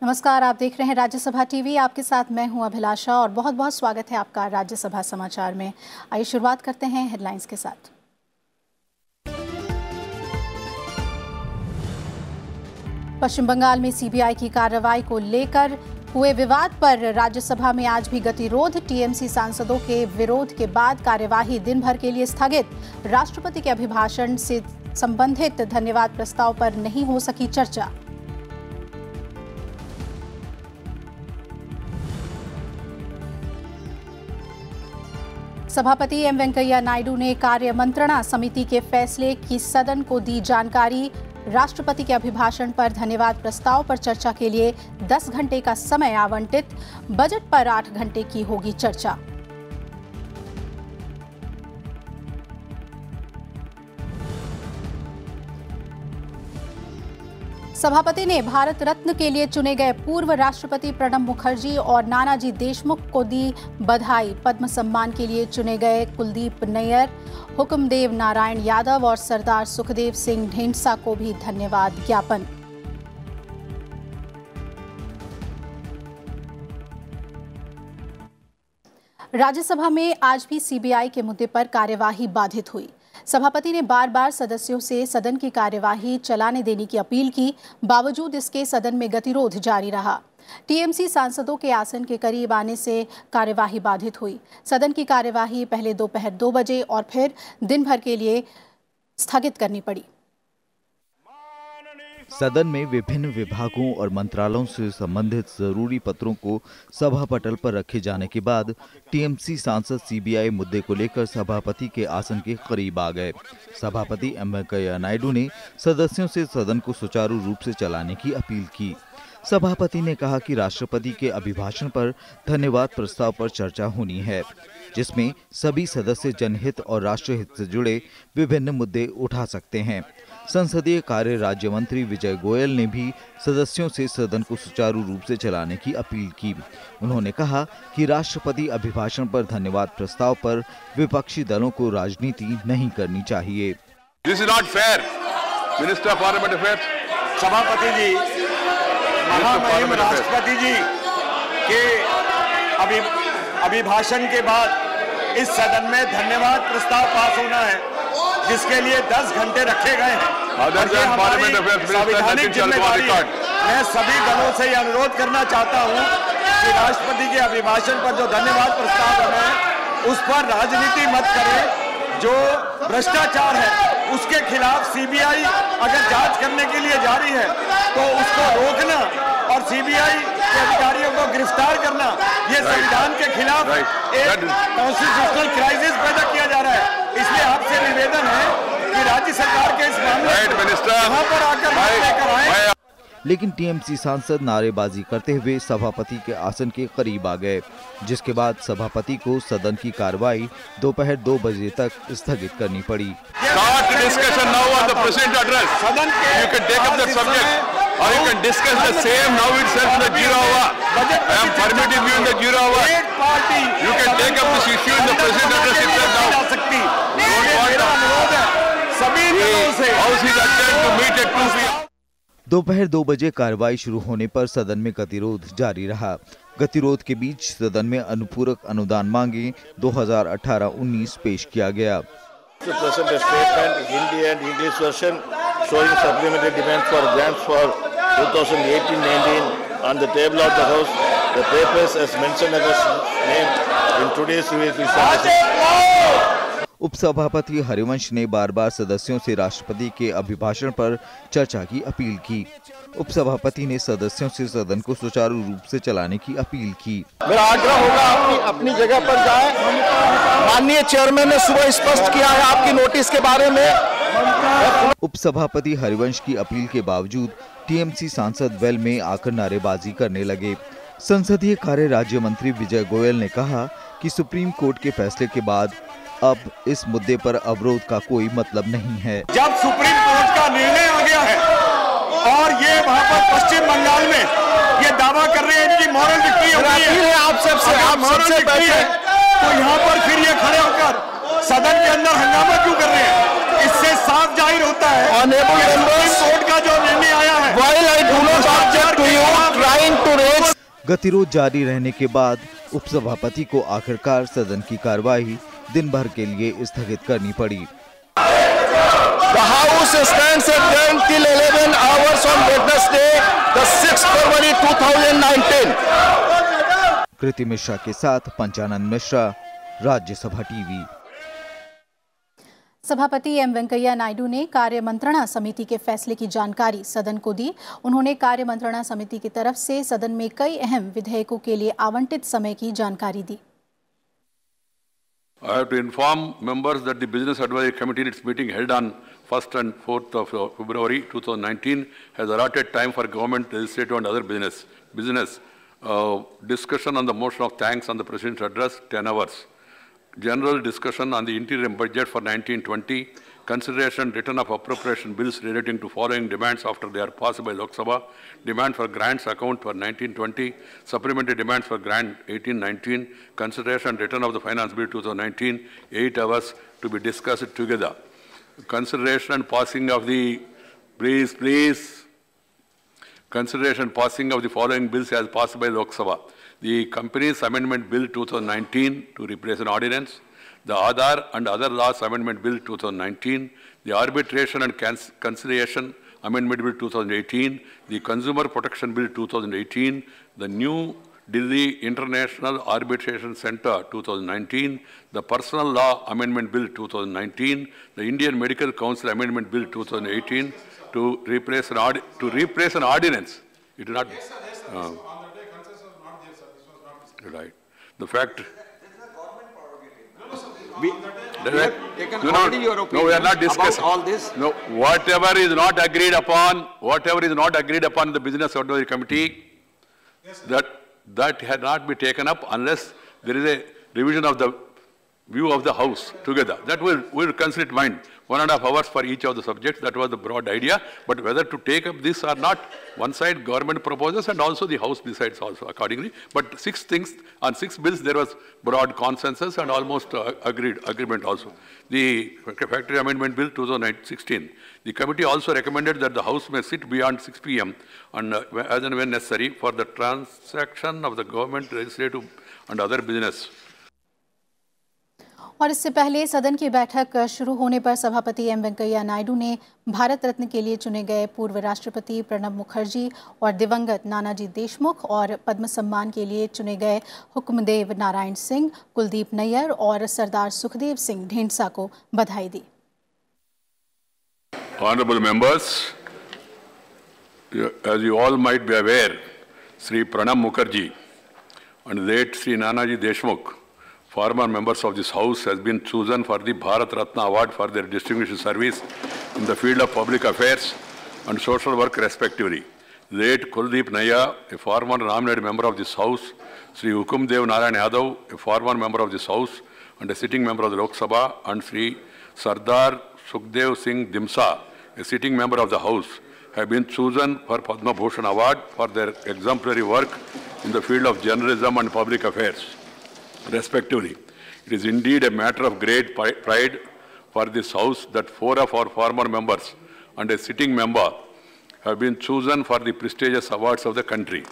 नमस्कार, आप देख रहे हैं राज्यसभा टीवी। आपके साथ मैं हूं अभिलाषा और बहुत बहुत स्वागत है आपका राज्यसभा समाचार में। आइए शुरुआत करते हैं हेडलाइंस के साथ। पश्चिम बंगाल में सीबीआई की कार्रवाई को लेकर हुए विवाद पर राज्यसभा में आज भी गतिरोध। टीएमसी सांसदों के विरोध के बाद कार्यवाही दिन भर के लिए स्थगित। राष्ट्रपति के अभिभाषण से संबंधित धन्यवाद प्रस्ताव पर नहीं हो सकी चर्चा। सभापति एम वेंकैया नायडू ने कार्य मंत्रणा समिति के फैसले की सदन को दी जानकारी। राष्ट्रपति के अभिभाषण पर धन्यवाद प्रस्ताव पर चर्चा के लिए 10 घंटे का समय आवंटित। बजट पर 8 घंटे की होगी चर्चा। सभापति ने भारत रत्न के लिए चुने गए पूर्व राष्ट्रपति प्रणब मुखर्जी और नानाजी देशमुख को दी बधाई। पद्म सम्मान के लिए चुने गए कुलदीप नैयर, हुक्मदेव नारायण यादव और सरदार सुखदेव सिंह ढींढसा को भी धन्यवाद ज्ञापन। राज्यसभा में आज भी सीबीआई के मुद्दे पर कार्यवाही बाधित हुई। सभापति ने बार बार सदस्यों से सदन की कार्यवाही चलाने देने की अपील की। बावजूद इसके सदन में गतिरोध जारी रहा। टीएमसी सांसदों के आसन के करीब आने से कार्यवाही बाधित हुई। सदन की कार्यवाही पहले दोपहर 2 बजे और फिर दिन भर के लिए स्थगित करनी पड़ी। सदन में विभिन्न विभागों और मंत्रालयों से संबंधित जरूरी पत्रों को सभा पटल पर रखे जाने के बाद टीएमसी सांसद सीबीआई मुद्दे को लेकर सभापति के आसन के करीब आ गए। सभापति एम वेंकैया नायडू ने सदस्यों से सदन को सुचारू रूप से चलाने की अपील की। सभापति ने कहा कि राष्ट्रपति के अभिभाषण पर धन्यवाद प्रस्ताव पर चर्चा होनी है, जिसमें सभी सदस्य जनहित और राष्ट्रहित से जुड़े विभिन्न मुद्दे उठा सकते हैं। संसदीय कार्य राज्य मंत्री विजय गोयल ने भी सदस्यों से सदन को सुचारू रूप से चलाने की अपील की। उन्होंने कहा कि राष्ट्रपति अभिभाषण पर धन्यवाद प्रस्ताव पर विपक्षी दलों को राजनीति नहीं करनी चाहिए। This is not fair, Minister of Parliament Affairs। सभापति जी, महामहिम राष्ट्रपति जी के अभिभाषण के बाद इस सदन में धन्यवाद प्रस्ताव पास होना है, जिसके लिए 10 घंटे रखे गए हैं। संवैधानिक जिम्मेदारी है। मैं सभी दलों से यह अनुरोध करना चाहता हूं कि राष्ट्रपति के अभिभाषण पर जो धन्यवाद प्रस्ताव है उस पर राजनीति मत करें। जो भ्रष्टाचार है उसके खिलाफ सीबीआई अगर जांच करने के लिए जारी है तो उसको रोकना और सीबीआई के अधिकारियों को गिरफ्तार करना, ये संविधान के खिलाफ एक कॉन्स्टिट्यूशनल क्राइसिस पैदा किया जा रहा है। इसलिए आपसे निवेदन है कि राज्य सरकार के इस मामले को यहाँ पर आकर लेकर आए। लेकिन टीएमसी सांसद नारेबाजी करते हुए सभापति के आसन के करीब आ गए, जिसके बाद सभापति को सदन की कार्रवाई दोपहर 2 बजे तक स्थगित करनी पड़ी। दोपहर 2 बजे कार्रवाई शुरू होने पर सदन में गतिरोध जारी रहा। गतिरोध के बीच सदन में अनुपूरक अनुदान मांगे 2018-19 पेश किया गया। उपसभापति हरिवंश ने बार बार सदस्यों से राष्ट्रपति के अभिभाषण पर चर्चा की अपील की। उपसभापति ने सदस्यों से सदन को सुचारू रूप से चलाने की अपील की। मेरा आग्रह होगा अपनी जगह पर जाएं। माननीय चेयरमैन ने सुबह स्पष्ट किया है आपकी नोटिस के बारे में। उपसभापति हरिवंश की अपील के बावजूद टीएमसी सांसद वेल में आकर नारेबाजी करने लगे। संसदीय कार्य राज्य मंत्री विजय गोयल ने कहा कि सुप्रीम कोर्ट के फैसले के बाद अब इस मुद्दे पर अवरोध का कोई मतलब नहीं है। जब सुप्रीम कोर्ट का निर्णय आ गया है और ये वहाँ पर पश्चिम बंगाल में ये दावा कर रहे हैं कि मॉरल विक्ट्री हो गई है, आप सबसे बैठे तो यहाँ पर फिर ये खड़े होकर सदन के अंदर हंगामा क्यों कर रहे हैं? इससे साफ जाहिर होता है सुप्रीम कोर्ट का जो निर्णय आया है, while I do not object to you trying to गतिरोध जारी रहने के बाद उपसभापति को आखिरकार सदन की कार्यवाही दिन भर के लिए स्थगित करनी पड़ी। The House stands adjourned till 11 hours on Wednesday, the 6th February 2019. कृति मिश्रा के साथ पंचानंद मिश्रा, राज्यसभा टीवी। सभापति एम वेंकैया नायडू ने कार्य मंत्रणा समिति के फैसले की जानकारी सदन को दी। उन्होंने कार्य मंत्रणा समिति की तरफ से सदन में कई अहम विधेयकों के लिए आवंटित समय की जानकारी दी। I have to inform members that the Business Advisory Committee, its meeting held on 1st and 4th of February 2019, has allotted time for government, legislative and other business. Discussion on the motion of thanks on the President's address, 10 hours. General discussion on the interim budget for 1920, consideration and return of appropriation bills relating to following demands after they are passed by Lok Sabha, demand for grants account for 1920, supplementary demands for grant 1819, consideration and return of the finance bill 2019, 8 hours to be discussed together. Consideration and passing of the, consideration and passing of the following bills as passed by Lok Sabha. The Companies Amendment Bill 2019 to replace an ordinance, the Aadhaar and Other Laws Amendment Bill 2019, the Arbitration and Conciliation Amendment Bill 2018, the Consumer Protection Bill 2018, the New Delhi International Arbitration Center 2019, the Personal Law Amendment Bill 2019, the Indian Medical Council Amendment Bill 2018 to replace an ordinance. It is not. Right. The fact. We have taken already your opinion. No, we are not discussing about all this. No, whatever is not agreed upon in the Business Advisory Committee, that had not been taken up unless there is a revision of the view of the House together. That will consider it mind. 1.5 hours for each of the subjects. That was the broad idea. But whether to take up this or not, one side government proposes and also the House decides also accordingly. But 6 things, on 6 bills there was broad consensus and almost agreement also. The Factory Amendment Bill 2016. The committee also recommended that the House may sit beyond 6 p.m. and as and when necessary for the transaction of the government, legislative and other business. और इससे पहले सदन की बैठक शुरू होने पर सभापति एम वेंकैया नायडू ने भारत रत्न के लिए चुने गए पूर्व राष्ट्रपति प्रणब मुखर्जी और दिवंगत नानाजी देशमुख और पद्म सम्मान के लिए चुने गए हुक्मदेव नारायण सिंह, कुलदीप नैयर और सरदार सुखदेव सिंह ढींढसा को बधाई दी। Honorable members, as you all might be aware, Sri Pranab Mukherjee and late Sri Nanaji Deshmukh, former members of this House, has been chosen for the Bharat Ratna Award for their distinguished service in the field of public affairs and social work respectively. Late Kuldeep Nayya, a former nominated member of this House, Sri Hukumdev Narayan Yadav, a former member of this House and a sitting member of the Lok Sabha, and Sri Sardar Sukhdev Singh Dimsa, a sitting member of the House, have been chosen for Padma Bhushan Award for their exemplary work in the field of journalism and public affairs, respectively. It is indeed a matter of great pride for this House that 4 of our former members and a sitting member have been chosen for the prestigious awards of the country.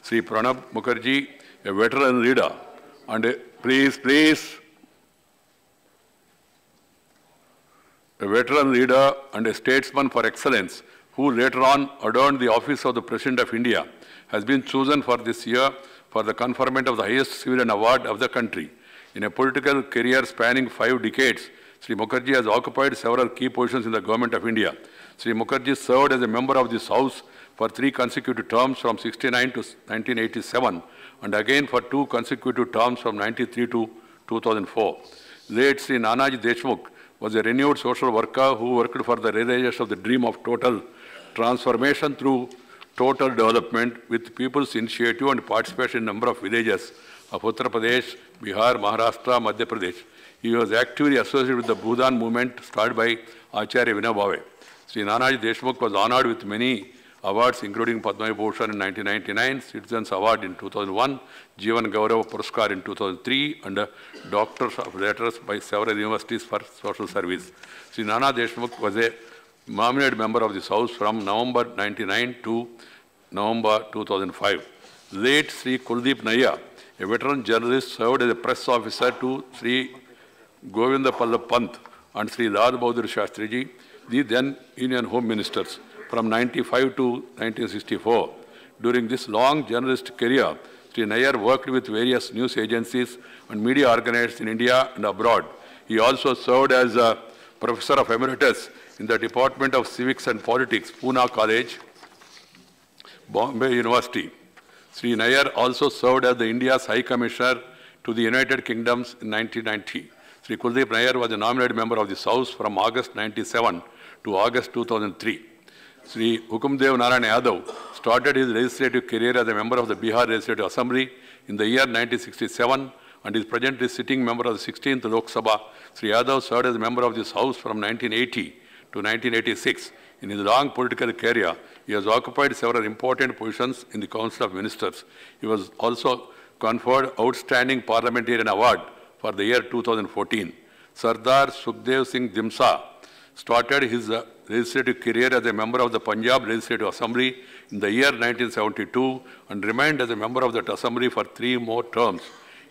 Sri Pranab Mukherjee, a veteran leader and a veteran leader and a statesman for excellence, who later on adorned the office of the President of India, has been chosen for this year for the conferment of the highest civilian award of the country. In a political career spanning 5 decades, Sri Mukherjee has occupied several key positions in the government of India. Sri Mukherjee served as a member of this House for 3 consecutive terms from 1969 to 1987 and again for 2 consecutive terms from 1993 to 2004. Late Sri Nanaji Deshmukh was a renewed social worker who worked for the realization of the dream of total transformation through total development with people's initiative and participation in a number of villages of Uttar Pradesh, Bihar, Maharashtra, Madhya Pradesh. He was actively associated with the Bhudan movement started by Acharya Vinoba Bhave. Sri Nanaji Deshmukh was honored with many awards including Padma Bhushan in 1999, Citizens Award in 2001, Jeevan Gaurav Puraskar in 2003 and a Doctor of Letters by several universities for social service. Sri Nana Deshmukh was a nominated member of this House from November 1999 to November 2005. Late Sri Kuldeep Nayyar, a veteran journalist, served as a press officer to Sri Govinda Pallab Pant and Sri Lal Bahadur Shastriji, the then Union Home Ministers, from 1995 to 1964. During this long journalistic career, Sri Nayyar worked with various news agencies and media organizations in India and abroad. He also served as a Professor of Emeritus in the Department of Civics and Politics, Pune College, Bombay University. Sri Nayyar also served as the India's High Commissioner to the United Kingdoms in 1990. Sri Kuldeep Nayyar was a nominated member of this House from August 1997 to August 2003. Sri Hukumdev Narayan Yadav started his legislative career as a member of the Bihar Legislative Assembly in the year 1967 and is presently sitting member of the 16th Lok Sabha. Sri Yadav served as a member of this House from 1980 to 1986. In his long political career, he has occupied several important positions in the Council of Ministers. He was also conferred Outstanding Parliamentarian Award for the year 2014. Sardar Sukhdev Singh Dimsa started his legislative career as a member of the Punjab Legislative Assembly in the year 1972 and remained as a member of that assembly for 3 more terms.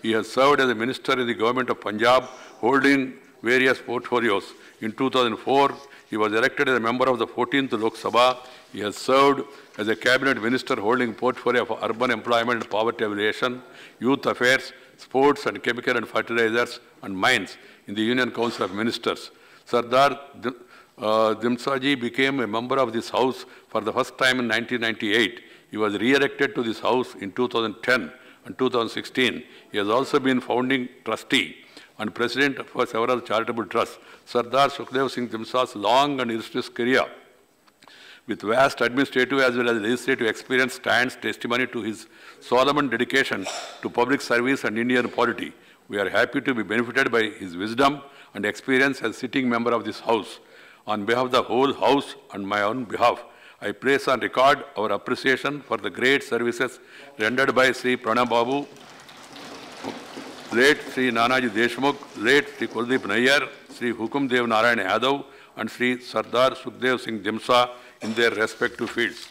He has served as a minister in the government of Punjab, holding various portfolios. In 2004, he was elected as a member of the 14th Lok Sabha. He has served as a cabinet minister holding portfolio of urban employment and poverty alleviation, youth affairs, sports and chemical and fertilizers and mines in the Union Council of Ministers. Sardar Dimsaji became a member of this House for the first time in 1998. He was re-elected to this House in 2010 and 2016. He has also been founding trustee and president for several charitable trusts. Sardar Sukhdev Singh Dimsa's long and illustrious career with vast administrative as well as legislative experience stands testimony to his solemn dedication to public service and Indian polity. We are happy to be benefited by his wisdom and experience as sitting member of this House. On behalf of the whole House and my own behalf, I place on record our appreciation for the great services rendered by Sri Pranab Babu, late Sri Nanaji Deshmukh, late Sri Kuldeep Nayyar, Sri Hukumdev Narayan Yadav, and Sri Sardar Sukhdev Singh Dimsa in their respective fields.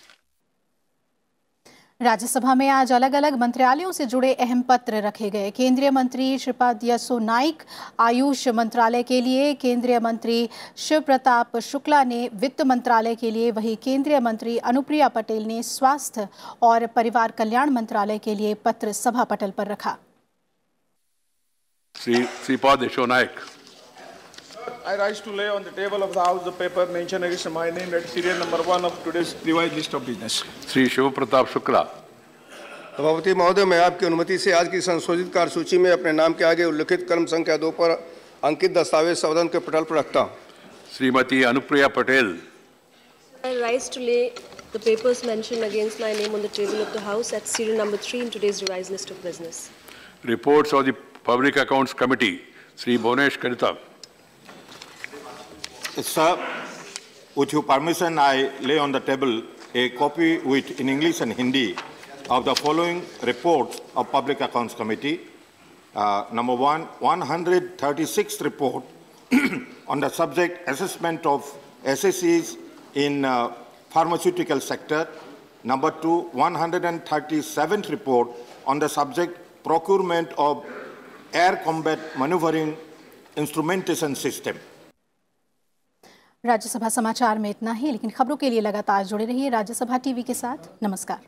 Rajya Sabha में आज अलग अलग मंत्रालयों से जुड़े अहम पत्र रखे गए। केंद्रीय मंत्री श्रीपाद यसो नाइक आयुष मंत्रालय के लिए, केंद्रीय मंत्री शिव प्रताप शुक्ला ने वित्त मंत्रालय के लिए, वहीं केंद्रीय मंत्री अनुप्रिया पटेल ने स्वास्थ्य और परिवार कल्याण मंत्रालय के लिए पत्र सभा पटल पर रखा। श्रीपाद यसो Naik, I rise to lay on the table of the House the paper mentioned against my name at serial number 1 of today's revised list of business. Shri Shiv Pratap Shukla. सभापति महोदय, मैं आपकी अनुमति से आज की संशोधित कार्यसूची में अपने नाम के आगे उल्लिखित क्रम संख्या 2 पर अंकित दस्तावेज सदन के पटल पर रखता हूं। Shrimati Anupriya Patel. I rise to lay the papers mentioned against my name on the table of the House at serial number 3 in today's revised list of business. Reports of the Public Accounts Committee. Sri Bhunesh Karita. Sir, with your permission, I lay on the table a copy with in English and Hindi of the following reports of Public Accounts Committee. Number 1, 136 report on the subject assessment of SSEs in pharmaceutical sector. Number 2, 137 report on the subject procurement of air combat maneuvering instrumentation system. Rajya Sabha समाचार में इतना ही, लेकिन खबरों के लिए लगातार जुड़े रहिए राज्यसभा टीवी के साथ। नमस्कार।